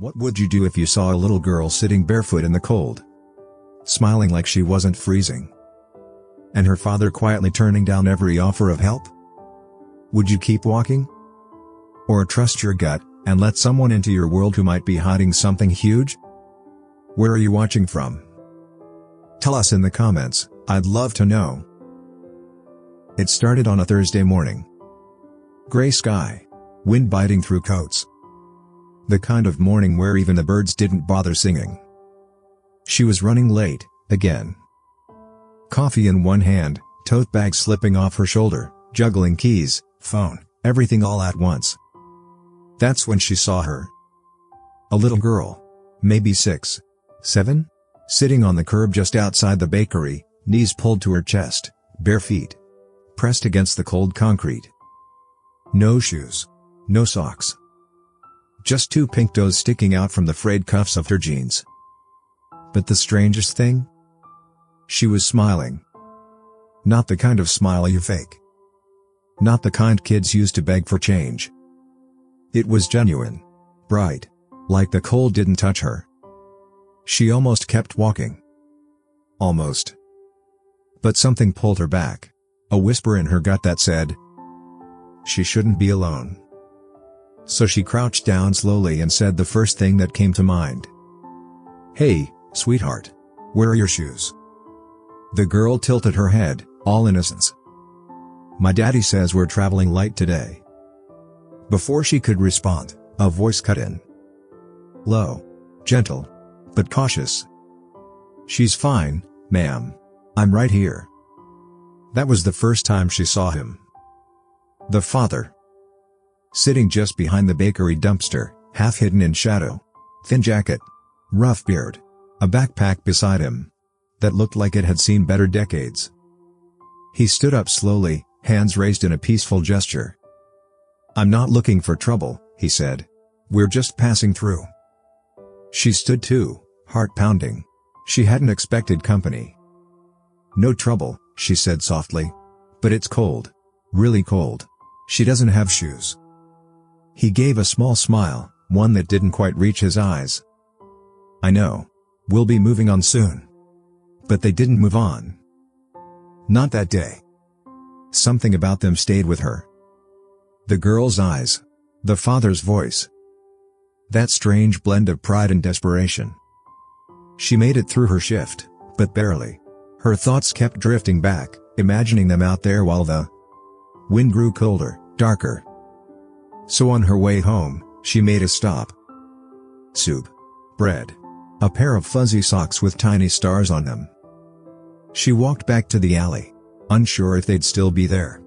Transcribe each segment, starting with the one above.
What would you do if you saw a little girl sitting barefoot in the cold, smiling like she wasn't freezing, and her father quietly turning down every offer of help? Would you keep walking? Or trust your gut, and let someone into your world who might be hiding something huge? Where are you watching from? Tell us in the comments, I'd love to know. It started on a Thursday morning. Gray sky. Wind biting through coats. The kind of morning where even the birds didn't bother singing. She was running late, again. Coffee in one hand, tote bag slipping off her shoulder, juggling keys, phone, everything all at once. That's when she saw her. A little girl. Maybe 6, 7? Sitting on the curb just outside the bakery, knees pulled to her chest, bare feet pressed against the cold concrete. No shoes. No socks. Just 2 pink toes sticking out from the frayed cuffs of her jeans. But the strangest thing? She was smiling. Not the kind of smile you fake. Not the kind kids used to beg for change. It was genuine. Bright. Like the cold didn't touch her. She almost kept walking. Almost. But something pulled her back. A whisper in her gut that said she shouldn't be alone. So she crouched down slowly and said the first thing that came to mind. "Hey, sweetheart. Where are your shoes?" The girl tilted her head, all innocence. "My daddy says we're traveling light today." Before she could respond, a voice cut in. Low. Gentle. But cautious. "She's fine, ma'am. I'm right here." That was the first time she saw him. The father. Sitting just behind the bakery dumpster, half hidden in shadow. Thin jacket. Rough beard. A backpack beside him that looked like it had seen better decades. He stood up slowly, hands raised in a peaceful gesture. "I'm not looking for trouble," he said. "We're just passing through." She stood too, heart pounding. She hadn't expected company. "No trouble," she said softly. "But it's cold. Really cold. She doesn't have shoes." He gave a small smile, one that didn't quite reach his eyes. "I know. We'll be moving on soon." But they didn't move on. Not that day. Something about them stayed with her. The girl's eyes. The father's voice. That strange blend of pride and desperation. She made it through her shift, but barely. Her thoughts kept drifting back, imagining them out there while the wind grew colder, darker. So on her way home, she made a stop. Soup. Bread. A pair of fuzzy socks with tiny stars on them. She walked back to the alley, unsure if they'd still be there.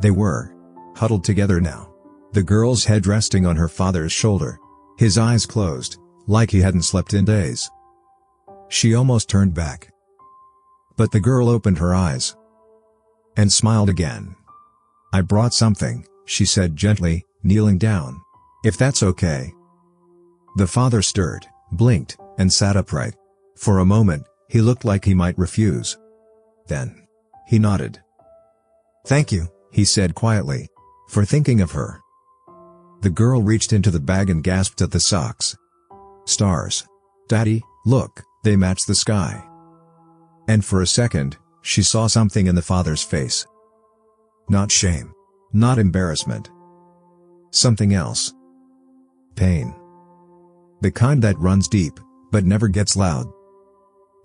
They were. Huddled together now. The girl's head resting on her father's shoulder. His eyes closed, like he hadn't slept in days. She almost turned back. But the girl opened her eyes. And smiled again. "I brought something," she said gently, kneeling down. "If that's okay." The father stirred, blinked, and sat upright. For a moment, he looked like he might refuse. Then, he nodded. "Thank you," he said quietly, "for thinking of her." The girl reached into the bag and gasped at the socks. Stars. "Daddy, look, they match the sky." And for a second, she saw something in the father's face. Not shame. Not embarrassment. Something else. Pain. The kind that runs deep, but never gets loud.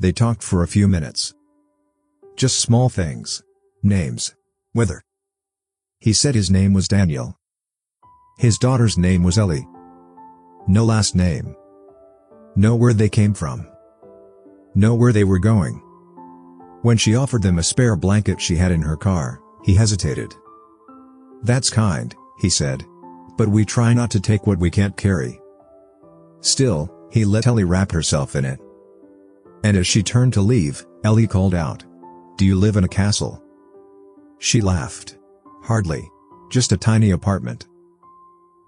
They talked for a few minutes. Just small things. Names. Weather. He said his name was Daniel. His daughter's name was Ellie. No last name. Know where they came from. Know where they were going. When she offered them a spare blanket she had in her car, he hesitated. "That's kind," he said. "But we try not to take what we can't carry." Still, he let Ellie wrap herself in it. And as she turned to leave, Ellie called out, "Do you live in a castle?" She laughed. "Hardly. Just a tiny apartment."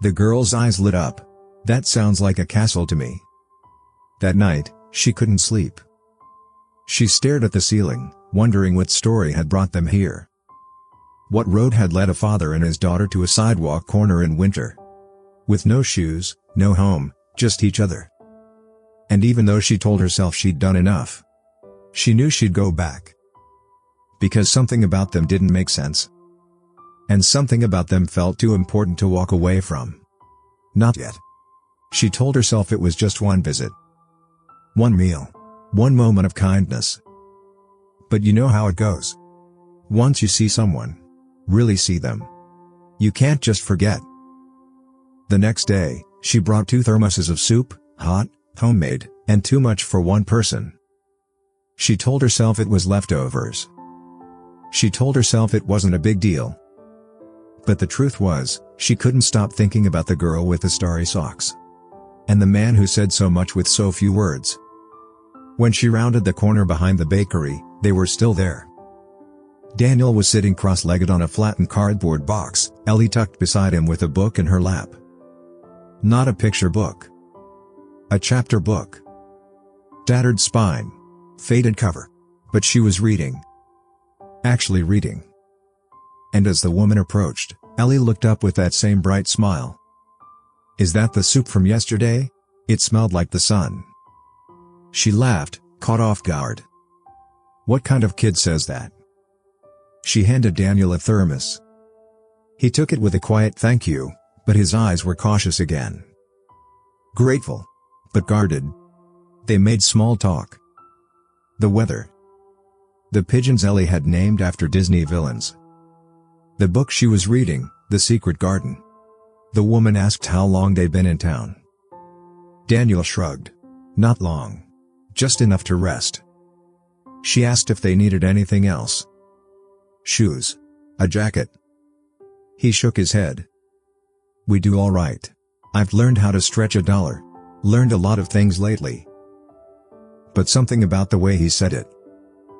The girl's eyes lit up. "That sounds like a castle to me." That night, she couldn't sleep. She stared at the ceiling, wondering what story had brought them here. What road had led a father and his daughter to a sidewalk corner in winter? With no shoes, no home, just each other. And even though she told herself she'd done enough, she knew she'd go back. Because something about them didn't make sense. And something about them felt too important to walk away from. Not yet. She told herself it was just one visit. One meal. One moment of kindness. But you know how it goes. Once you see someone, really see them, you can't just forget. The next day, she brought 2 thermoses of soup, hot, homemade, and too much for one person. She told herself it was leftovers. She told herself it wasn't a big deal. But the truth was, she couldn't stop thinking about the girl with the starry socks. And the man who said so much with so few words. When she rounded the corner behind the bakery, they were still there. Daniel was sitting cross-legged on a flattened cardboard box, Ellie tucked beside him with a book in her lap. Not a picture book. A chapter book. Tattered spine. Faded cover. But she was reading. Actually reading. And as the woman approached, Ellie looked up with that same bright smile. "Is that the soup from yesterday? It smelled like the sun." She laughed, caught off guard. What kind of kid says that? She handed Daniel a thermos. He took it with a quiet thank you, but his eyes were cautious again. Grateful. But guarded. They made small talk. The weather. The pigeons Ellie had named after Disney villains. The book she was reading, The Secret Garden. The woman asked how long they'd been in town. Daniel shrugged. Not long. Just enough to rest. She asked if they needed anything else. Shoes. A jacket. He shook his head. We do all right. I've learned how to stretch $1. Learned a lot of things lately. But something about the way he said it.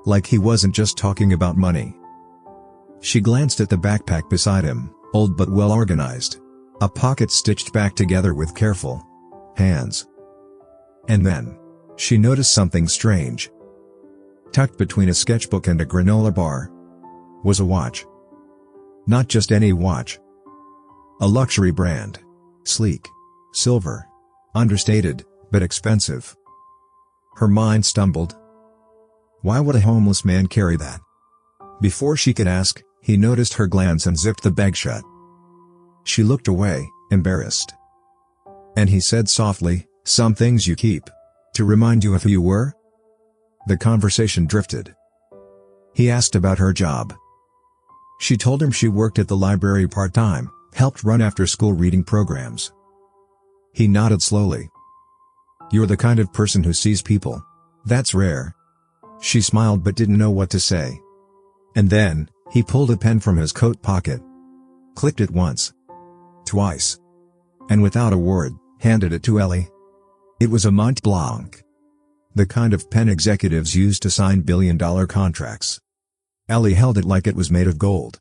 Like he wasn't just talking about money. She glanced at the backpack beside him, old but well organized. A pocket stitched back together with careful hands. And then, she noticed something strange. Tucked between a sketchbook and a granola bar was a watch. Not just any watch. A luxury brand. Sleek. Silver. Understated, but expensive. Her mind stumbled. Why would a homeless man carry that? Before she could ask, he noticed her glance and zipped the bag shut. She looked away, embarrassed. And he said softly, "Some things you keep. To remind you of who you were?" The conversation drifted. He asked about her job. She told him she worked at the library part-time, helped run after-school reading programs. He nodded slowly. "You're the kind of person who sees people. That's rare." She smiled but didn't know what to say. And then, he pulled a pen from his coat pocket. Clicked it once. Twice. And without a word, handed it to Ellie. It was a Mont Blanc. The kind of pen executives used to sign billion-dollar contracts. Ellie held it like it was made of gold.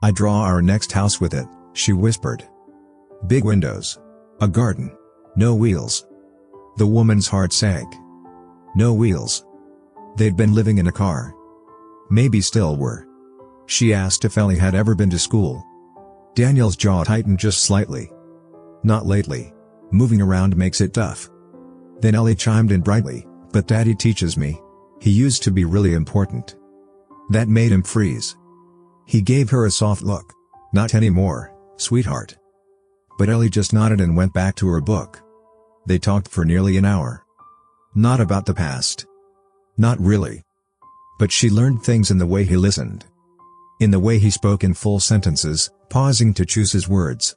"I draw our next house with it," she whispered. "Big windows. A garden. No wheels." The woman's heart sank. No wheels. They'd been living in a car. Maybe still were. She asked if Ellie had ever been to school. Daniel's jaw tightened just slightly. "Not lately. Moving around makes it tough." Then Ellie chimed in brightly, "But Daddy teaches me. He used to be really important." That made him freeze. He gave her a soft look. "Not anymore, sweetheart." But Ellie just nodded and went back to her book. They talked for nearly an hour. Not about the past. Not really. But she learned things in the way he listened. In the way he spoke in full sentences, pausing to choose his words.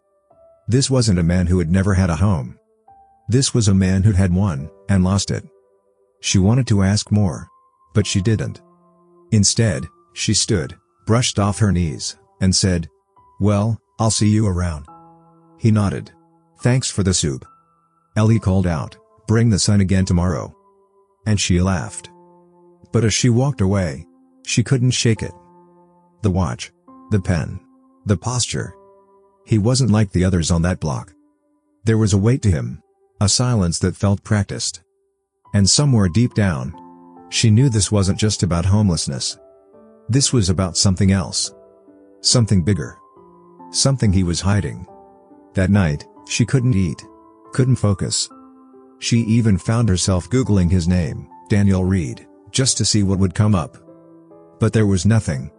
This wasn't a man who had never had a home. This was a man who'd had one, and lost it. She wanted to ask more. But she didn't. Instead, she stood, brushed off her knees, and said, "Well, I'll see you around." He nodded. "Thanks for the soup." Ellie called out, "Bring the sun again tomorrow." And she laughed. But as she walked away, she couldn't shake it. The watch. The pen. The posture. He wasn't like the others on that block. There was a weight to him. A silence that felt practiced. And somewhere deep down, she knew this wasn't just about homelessness. This was about something else. Something bigger. Something he was hiding. That night, she couldn't eat. Couldn't focus. She even found herself Googling his name, Daniel Reed, just to see what would come up. But there was nothing.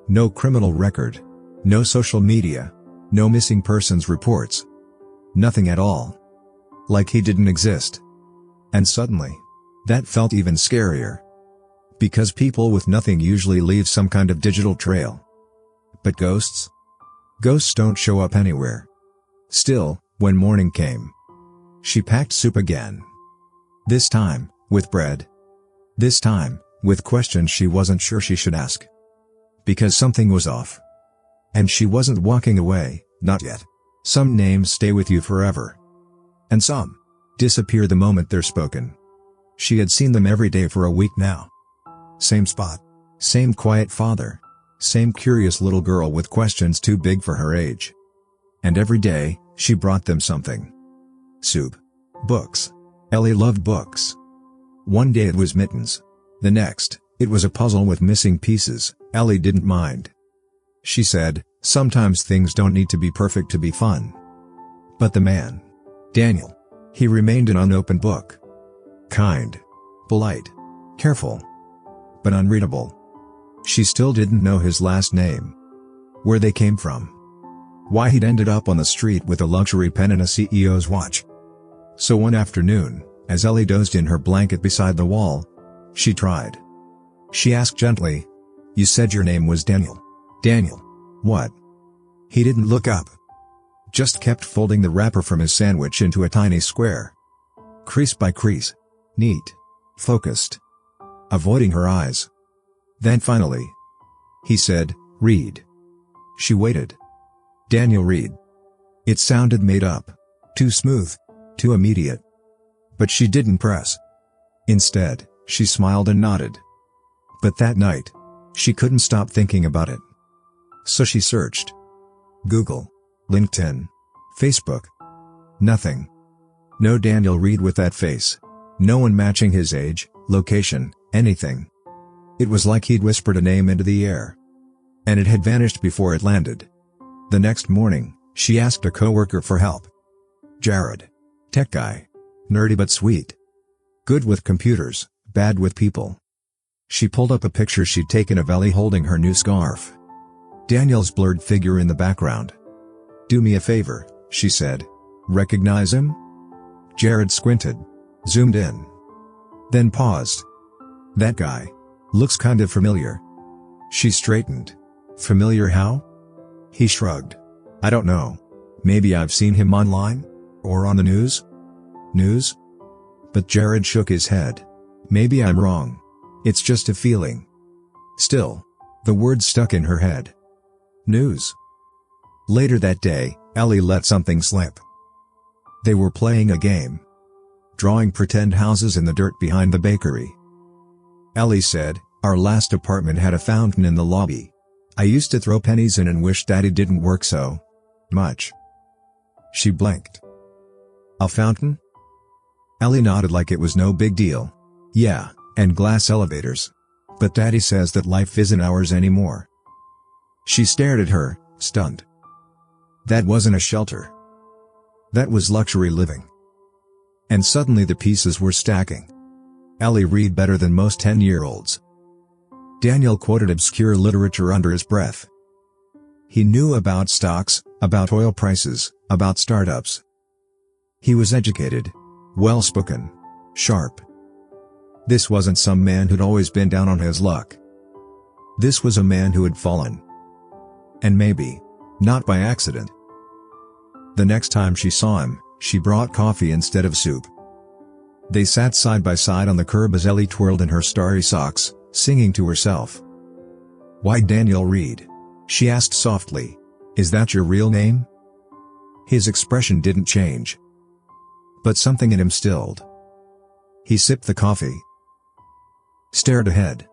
No criminal record. No social media. No missing persons reports. Nothing at all. Like he didn't exist. And suddenly, that felt even scarier. Because people with nothing usually leave some kind of digital trail. But ghosts? Ghosts don't show up anywhere. Still, when morning came, she packed soup again. This time, with bread. This time, with questions she wasn't sure she should ask. Because something was off. And she wasn't walking away, not yet. Some names stay with you forever. And some disappear the moment they're spoken. She had seen them every day for a week now. Same spot. Same quiet father. Same curious little girl with questions too big for her age. And every day, she brought them something. Soup. Books. Ellie loved books. One day it was mittens. The next, it was a puzzle with missing pieces. Ellie didn't mind. She said, sometimes things don't need to be perfect to be fun. But the man, Daniel, he remained an unopened book. Kind. Polite. Careful. But unreadable. She still didn't know his last name. Where they came from. Why he'd ended up on the street with a luxury pen and a CEO's watch. So one afternoon, as Ellie dozed in her blanket beside the wall, she tried. She asked gently, "You said your name was Daniel. Daniel. What?" He didn't look up. Just kept folding the wrapper from his sandwich into a tiny square. Crease by crease. Neat. Focused. Avoiding her eyes. Then finally, he said, "Reed." She waited. Daniel Reed. It sounded made up. Too smooth. Too immediate. But she didn't press. Instead, she smiled and nodded. But that night, she couldn't stop thinking about it. So she searched. Google. LinkedIn. Facebook. Nothing. No Daniel Reed with that face. No one matching his age, location, anything. It was like he'd whispered a name into the air. And it had vanished before it landed. The next morning, she asked a coworker for help. Jared. Tech guy. Nerdy but sweet. Good with computers, bad with people. She pulled up a picture she'd taken of Ellie holding her new scarf. Daniel's blurred figure in the background. "Do me a favor," she said. "Recognize him?" Jared squinted. Zoomed in. Then paused. "That guy. Looks kind of familiar." She straightened. "Familiar how?" He shrugged. "I don't know. Maybe I've seen him online? Or on the news?" "News?" But Jared shook his head. "Maybe I'm wrong. It's just a feeling." Still, the words stuck in her head. News. Later that day, Ellie let something slip. They were playing a game. Drawing pretend houses in the dirt behind the bakery. Ellie said, "Our last apartment had a fountain in the lobby. I used to throw pennies in and wish that it didn't work so much." She blinked. "A fountain?" Ellie nodded like it was no big deal. "Yeah, and glass elevators. But Daddy says that life isn't ours anymore." She stared at her, stunned. That wasn't a shelter. That was luxury living. And suddenly the pieces were stacking. Ellie read better than most 10-year-olds. Daniel quoted obscure literature under his breath. He knew about stocks, about oil prices, about startups. He was educated, well-spoken, sharp. This wasn't some man who'd always been down on his luck. This was a man who had fallen. And maybe, not by accident. The next time she saw him, she brought coffee instead of soup. They sat side by side on the curb as Ellie twirled in her starry socks, singing to herself. "Why Daniel Reed?" she asked softly. "Is that your real name?" His expression didn't change. But something in him stilled. He sipped the coffee. Stared ahead.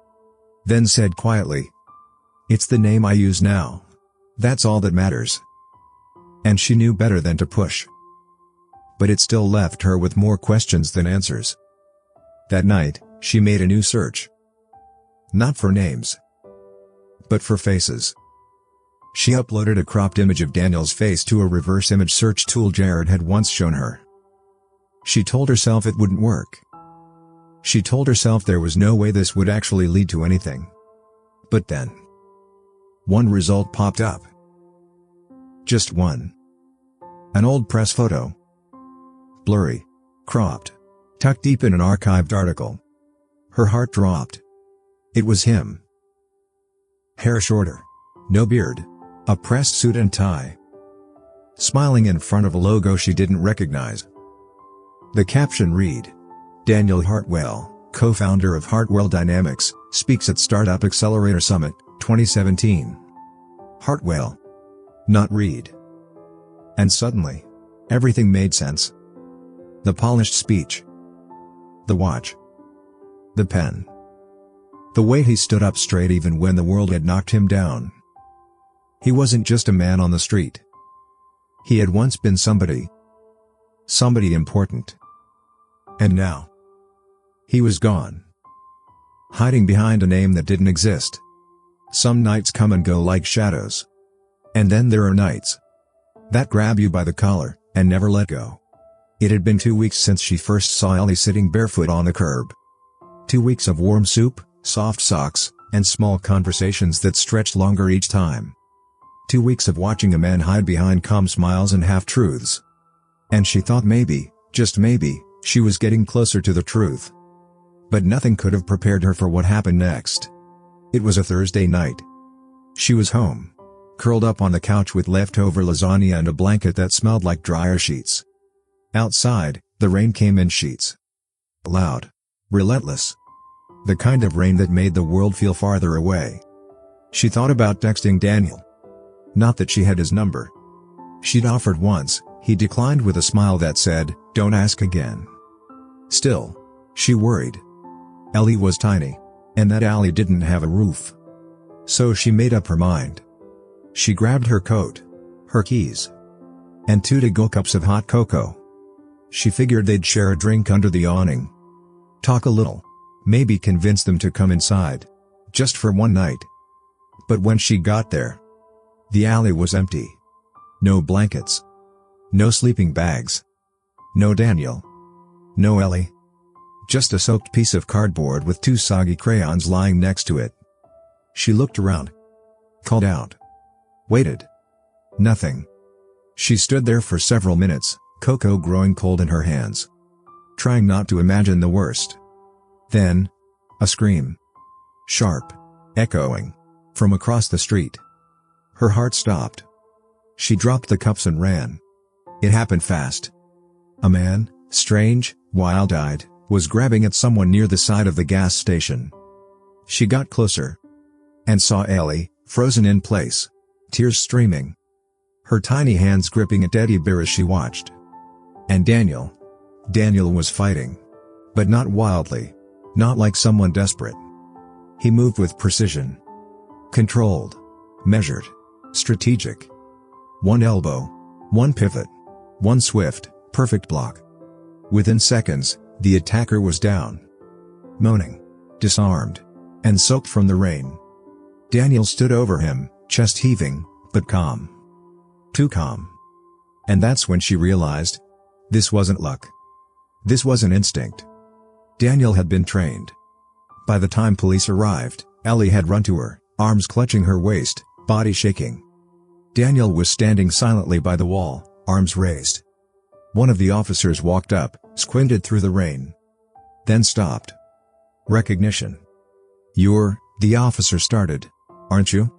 Then said quietly, "It's the name I use now. That's all that matters." And she knew better than to push. But it still left her with more questions than answers. That night, she made a new search. Not for names. But for faces. She uploaded a cropped image of Daniel's face to a reverse image search tool Jared had once shown her. She told herself it wouldn't work. She told herself there was no way this would actually lead to anything. But then, one result popped up. Just one. An old press photo. Blurry. Cropped. Tucked deep in an archived article. Her heart dropped. It was him. Hair shorter. No beard. A pressed suit and tie. Smiling in front of a logo she didn't recognize. The caption read, "Daniel Hartwell, co-founder of Hartwell Dynamics, speaks at Startup Accelerator Summit, 2017. Hartwell. Not Reed." And suddenly, everything made sense. The polished speech. The watch. The pen. The way he stood up straight even when the world had knocked him down. He wasn't just a man on the street. He had once been somebody. Somebody important. And now, he was gone. Hiding behind a name that didn't exist. Some nights come and go like shadows. And then there are nights that grab you by the collar and never let go. It had been 2 weeks since she first saw Ellie sitting barefoot on the curb. 2 weeks of warm soup, soft socks, and small conversations that stretched longer each time. 2 weeks of watching a man hide behind calm smiles and half-truths. And she thought maybe, just maybe, she was getting closer to the truth. But nothing could have prepared her for what happened next. It was a Thursday night. She was home, curled up on the couch with leftover lasagna and a blanket that smelled like dryer sheets. Outside, the rain came in sheets. Loud. Relentless. The kind of rain that made the world feel farther away. She thought about texting Daniel. Not that she had his number. She'd offered once, he declined with a smile that said, "Don't ask again." Still, she worried. Ellie was tiny. And that alley didn't have a roof. So she made up her mind. She grabbed her coat, her keys, and 2 to-go cups of hot cocoa. She figured they'd share a drink under the awning. Talk a little. Maybe convince them to come inside. Just for one night. But when she got there, the alley was empty. No blankets. No sleeping bags. No Daniel. No Ellie. Just a soaked piece of cardboard with 2 soggy crayons lying next to it. She looked around. Called out. Waited. Nothing. She stood there for several minutes, cocoa growing cold in her hands. Trying not to imagine the worst. Then, a scream. Sharp. Echoing. From across the street. Her heart stopped. She dropped the cups and ran. It happened fast. A man, strange, wild-eyed, was grabbing at someone near the side of the gas station. She got closer. And saw Ellie, frozen in place. Tears streaming. Her tiny hands gripping a teddy bear as she watched. And Daniel. Daniel was fighting. But not wildly. Not like someone desperate. He moved with precision. Controlled. Measured. Strategic. One elbow. One pivot. One swift, perfect block. Within seconds, the attacker was down. Moaning. Disarmed. And soaked from the rain. Daniel stood over him, chest heaving, but calm. Too calm. And that's when she realized. This wasn't luck. This was an instinct. Daniel had been trained. By the time police arrived, Ellie had run to her, arms clutching her waist, body shaking. Daniel was standing silently by the wall, arms raised. One of the officers walked up, squinted through the rain. Then stopped. Recognition. "You're," the officer started, "aren't you?"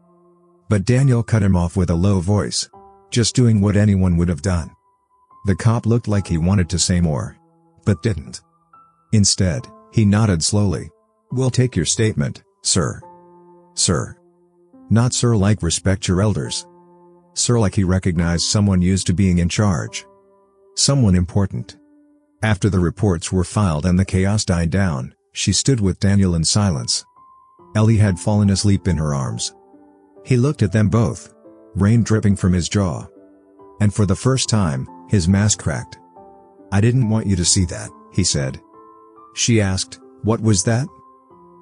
But Daniel cut him off with a low voice. Just doing what anyone would have done. The cop looked like he wanted to say more. But didn't. Instead, he nodded slowly. "We'll take your statement, sir." Sir. Not sir like respect your elders. Sir like he recognized someone used to being in charge. Someone important. After the reports were filed and the chaos died down, she stood with Daniel in silence. Ellie had fallen asleep in her arms. He looked at them both. Rain dripping from his jaw. And for the first time, his mask cracked. "I didn't want you to see that," he said. She asked, "What was that?"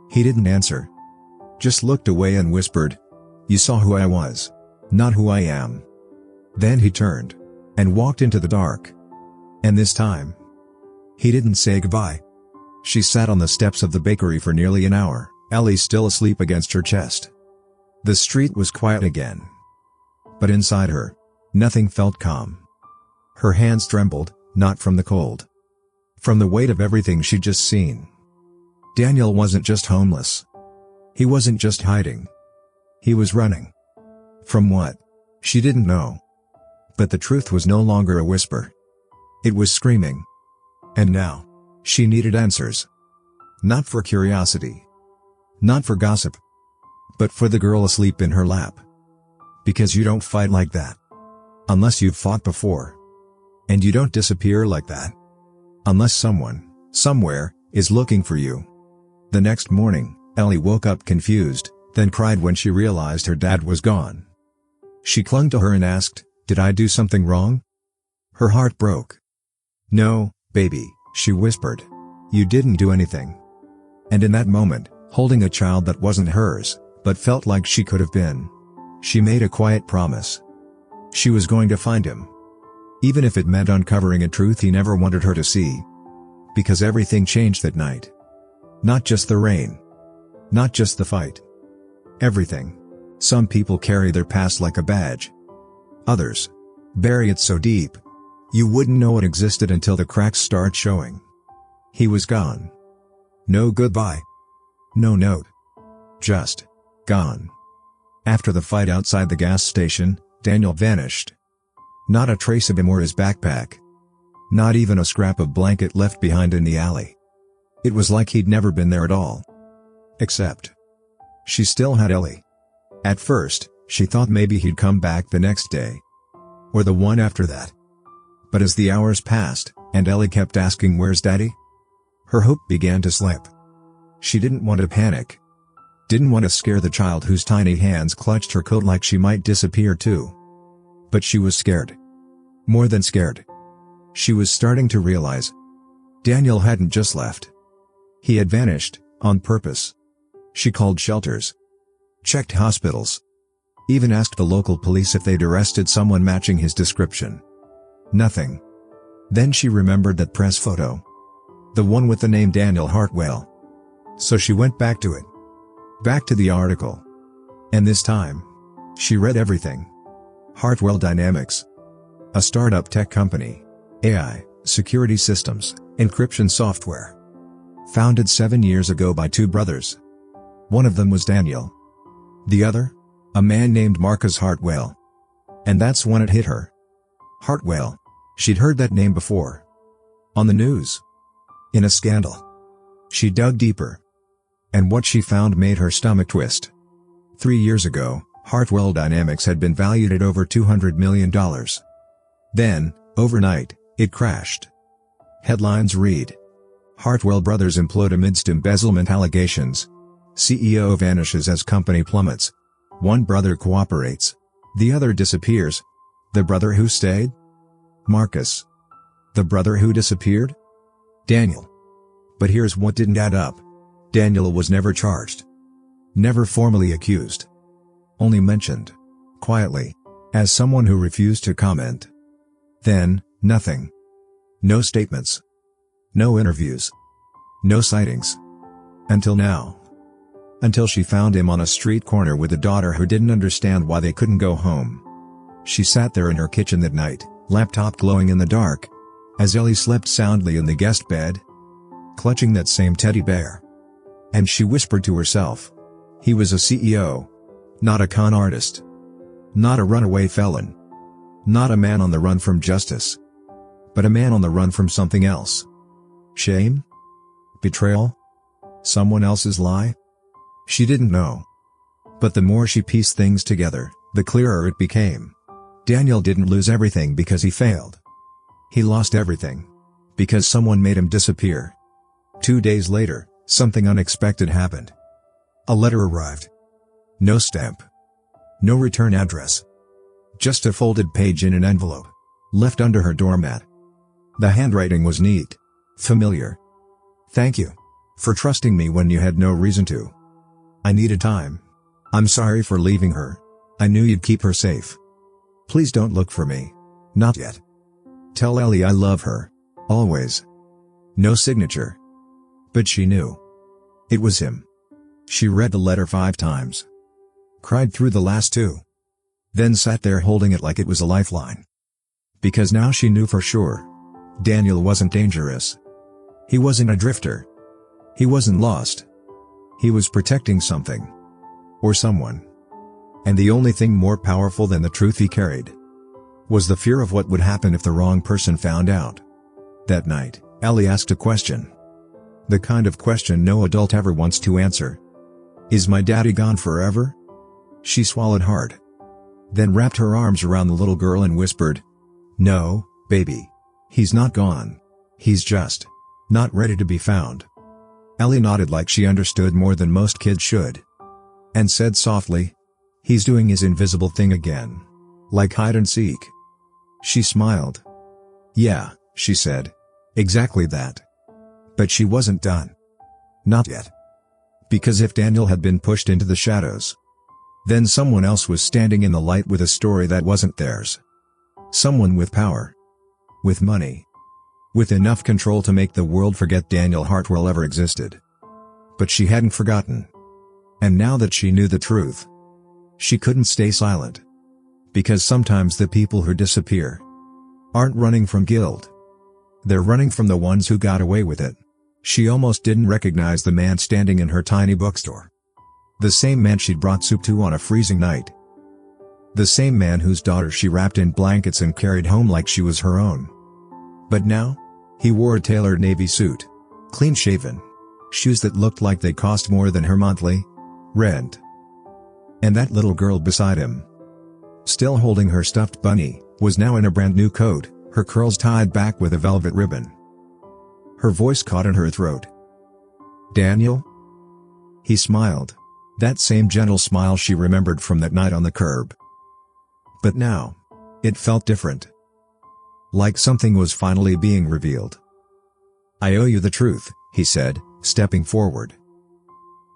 He didn't answer. Just looked away and whispered, "You saw who I was. Not who I am." Then he turned. And walked into the dark. And this time, He didn't say goodbye. She sat on the steps of the bakery for nearly an hour, Ellie still asleep against her chest. The street was quiet again. But inside her, nothing felt calm. Her hands trembled, not from the cold. From the weight of everything she'd just seen. Daniel wasn't just homeless. He wasn't just hiding. He was running. From what? She didn't know. But the truth was no longer a whisper. It was screaming. And now, she needed answers. Not for curiosity. Not for gossip. But for the girl asleep in her lap. Because you don't fight like that. Unless you've fought before. And you don't disappear like that. Unless someone, somewhere, is looking for you. The next morning, Ellie woke up confused, then cried when she realized her dad was gone. She clung to her and asked, "Did I do something wrong?" Her heart broke. "No, baby," she whispered. "You didn't do anything." And in that moment, holding a child that wasn't hers, but felt like she could have been, she made a quiet promise. She was going to find him. Even if it meant uncovering a truth he never wanted her to see. Because everything changed that night. Not just the rain. Not just the fight. Everything. Some people carry their past like a badge. Others bury it so deep, you wouldn't know it existed until the cracks start showing. He was gone. No goodbye. No note. Just gone. After the fight outside the gas station, Daniel vanished. Not a trace of him or his backpack. Not even a scrap of blanket left behind in the alley. It was like he'd never been there at all. Except, she still had Ellie. At first, she thought maybe he'd come back the next day. Or the one after that. But as the hours passed, and Ellie kept asking "Where's Daddy?" her hope began to slip. She didn't want to panic. Didn't want to scare the child whose tiny hands clutched her coat like she might disappear too. But she was scared. More than scared. She was starting to realize. Daniel hadn't just left. He had vanished, on purpose. She called shelters. Checked hospitals. Even asked the local police if they'd arrested someone matching his description. Nothing. Then she remembered that press photo. The one with the name Daniel Hartwell. So she went back to it. Back to the article. And this time, she read everything. Hartwell Dynamics. A startup tech company. AI, security systems, encryption software. Founded 7 years ago by two brothers. One of them was Daniel. The other? A man named Marcus Hartwell. And that's when it hit her. Hartwell. She'd heard that name before. On the news. In a scandal. She dug deeper. And what she found made her stomach twist. 3 years ago, Hartwell Dynamics had been valued at over $200 million. Then, overnight, it crashed. Headlines read. Hartwell brothers implode amidst embezzlement allegations. CEO vanishes as company plummets. One brother cooperates. The other disappears. The brother who stayed? Marcus. The brother who disappeared? Daniel. But here's what didn't add up. Daniel was never charged. Never formally accused. Only mentioned. Quietly. As someone who refused to comment. Then, nothing. No statements. No interviews. No sightings. Until now. Until she found him on a street corner with a daughter who didn't understand why they couldn't go home. She sat there in her kitchen that night, laptop glowing in the dark. As Ellie slept soundly in the guest bed. Clutching that same teddy bear. And she whispered to herself. He was a CEO. Not a con artist. Not a runaway felon. Not a man on the run from justice. But a man on the run from something else. Shame? Betrayal? Someone else's lie? She didn't know. But the more she pieced things together, the clearer it became. Daniel didn't lose everything because he failed. He lost everything. Because someone made him disappear. 2 days later, something unexpected happened. A letter arrived. No stamp. No return address. Just a folded page in an envelope. Left under her doormat. The handwriting was neat. Familiar. Thank you. For trusting me when you had no reason to. I needed time. I'm sorry for leaving her. I knew you'd keep her safe. Please don't look for me. Not yet. Tell Ellie I love her. Always. No signature. But she knew. It was him. She read the letter 5 times. Cried through the last 2. Then sat there holding it like it was a lifeline. Because now she knew for sure. Daniel wasn't dangerous. He wasn't a drifter. He wasn't lost. He was protecting something. Or someone. And the only thing more powerful than the truth he carried was the fear of what would happen if the wrong person found out. That night, Ellie asked a question. The kind of question no adult ever wants to answer. Is my daddy gone forever? She swallowed hard. Then wrapped her arms around the little girl and whispered, "No, baby. He's not gone. He's just not ready to be found." Ellie nodded like she understood more than most kids should. And said softly, "He's doing his invisible thing again. Like hide and seek." She smiled. "Yeah," she said. "Exactly that." But she wasn't done. Not yet. Because if Daniel had been pushed into the shadows, then someone else was standing in the light with a story that wasn't theirs. Someone with power. With money. With enough control to make the world forget Daniel Hartwell ever existed. But she hadn't forgotten. And now that she knew the truth, she couldn't stay silent. Because sometimes the people who disappear aren't running from guilt. They're running from the ones who got away with it. She almost didn't recognize the man standing in her tiny bookstore. The same man she'd brought soup to on a freezing night. The same man whose daughter she wrapped in blankets and carried home like she was her own. But now, he wore a tailored navy suit, clean-shaven, shoes that looked like they cost more than her monthly rent. And that little girl beside him, still holding her stuffed bunny, was now in a brand new coat, her curls tied back with a velvet ribbon. Her voice caught in her throat. "Daniel?" He smiled. That same gentle smile she remembered from that night on the curb. But now, it felt different. Like something was finally being revealed. "I owe you the truth," he said, stepping forward.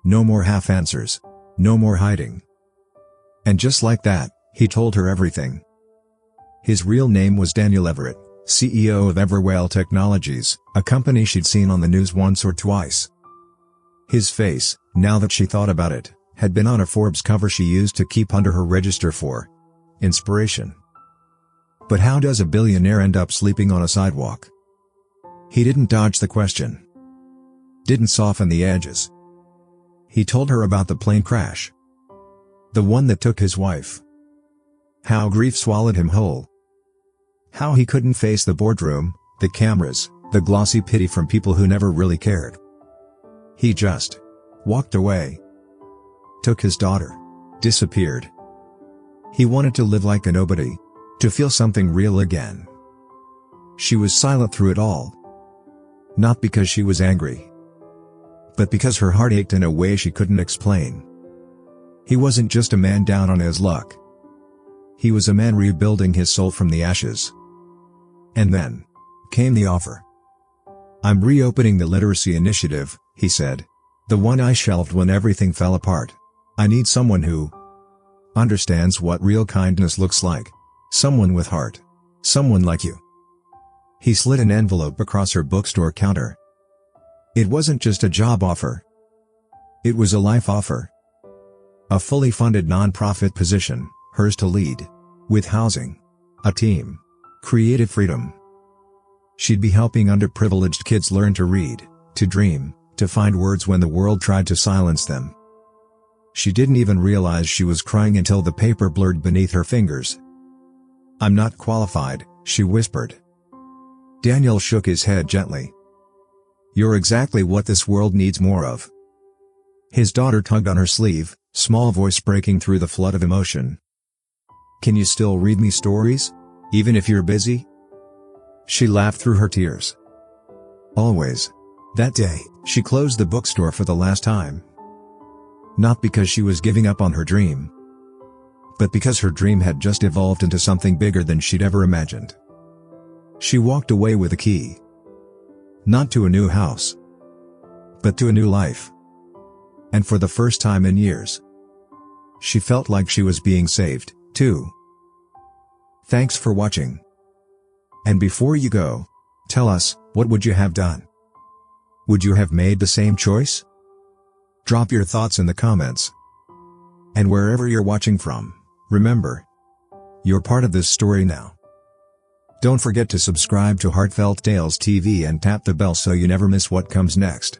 "No more half answers. No more hiding." And just like that, he told her everything. His real name was Daniel Everett, CEO of Everwell Technologies, a company she'd seen on the news once or twice. His face, now that she thought about it, had been on a Forbes cover she used to keep under her register for inspiration. But how does a billionaire end up sleeping on a sidewalk? He didn't dodge the question. Didn't soften the edges. He told her about the plane crash. The one that took his wife. How grief swallowed him whole. How he couldn't face the boardroom, the cameras, the glossy pity from people who never really cared. He just walked away. Took his daughter. Disappeared. He wanted to live like a nobody. To feel something real again. She was silent through it all. Not because she was angry. But because her heart ached in a way she couldn't explain. He wasn't just a man down on his luck. He was a man rebuilding his soul from the ashes. And then came the offer. "I'm reopening the literacy initiative," he said. "The one I shelved when everything fell apart. I need someone who understands what real kindness looks like. Someone with heart. Someone like you." He slid an envelope across her bookstore counter. It wasn't just a job offer. It was a life offer. A fully funded non-profit position, hers to lead. With housing. A team. Creative freedom. She'd be helping underprivileged kids learn to read, to dream, to find words when the world tried to silence them. She didn't even realize she was crying until the paper blurred beneath her fingers. "I'm not qualified," she whispered. Daniel shook his head gently. "You're exactly what this world needs more of." His daughter tugged on her sleeve, small voice breaking through the flood of emotion. "Can you still read me stories? Even if you're busy?" She laughed through her tears. Always. That day, she closed the bookstore for the last time. Not because she was giving up on her dream. But because her dream had just evolved into something bigger than she'd ever imagined. She walked away with a key. Not to a new house. But to a new life. And for the first time in years, she felt like she was being saved, too. Thanks for watching. And before you go, tell us, what would you have done? Would you have made the same choice? Drop your thoughts in the comments. And wherever you're watching from, remember, you're part of this story now. Don't forget to subscribe to Heartfelt Tales TV and tap the bell so you never miss what comes next.